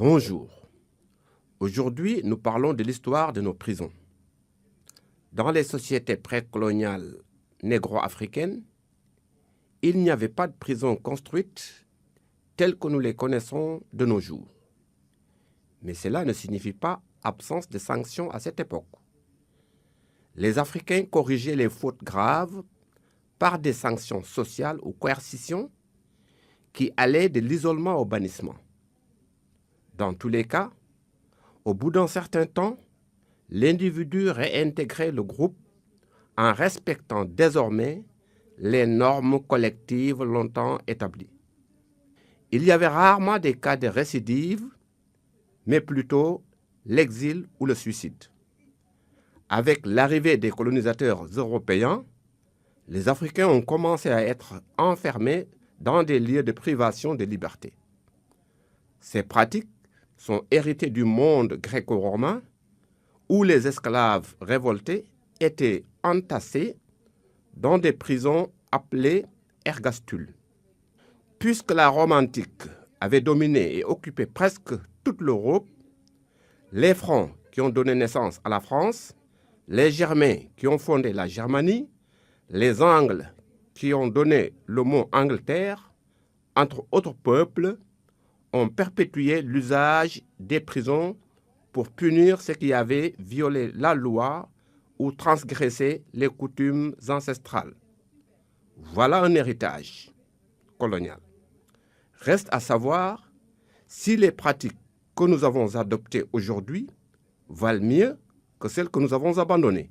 Bonjour. Aujourd'hui, nous parlons de l'histoire de nos prisons. Dans les sociétés précoloniales négro-africaines, il n'y avait pas de prisons construites telles que nous les connaissons de nos jours. Mais cela ne signifie pas absence de sanctions à cette époque. Les Africains corrigeaient les fautes graves par des sanctions sociales ou coercitions qui allaient de l'isolement au bannissement. Dans tous les cas, au bout d'un certain temps, l'individu réintégrait le groupe en respectant désormais les normes collectives longtemps établies. Il y avait rarement des cas de récidive, mais plutôt l'exil ou le suicide. Avec l'arrivée des colonisateurs européens, les Africains ont commencé à être enfermés dans des lieux de privation de liberté. Ces pratiques sont héritées du monde gréco-romain où les esclaves révoltés étaient entassés dans des prisons appelées ergastules. Puisque la Rome antique avait dominé et occupé presque toute l'Europe, les Francs qui ont donné naissance à la France, les Germains qui ont fondé la Germanie, les Angles qui ont donné le mot Angleterre, entre autres peuples, ont perpétué l'usage des prisons pour punir ceux qui avaient violé la loi ou transgressé les coutumes ancestrales. Voilà un héritage colonial. Reste à savoir si les pratiques que nous avons adoptées aujourd'hui valent mieux que celles que nous avons abandonnées.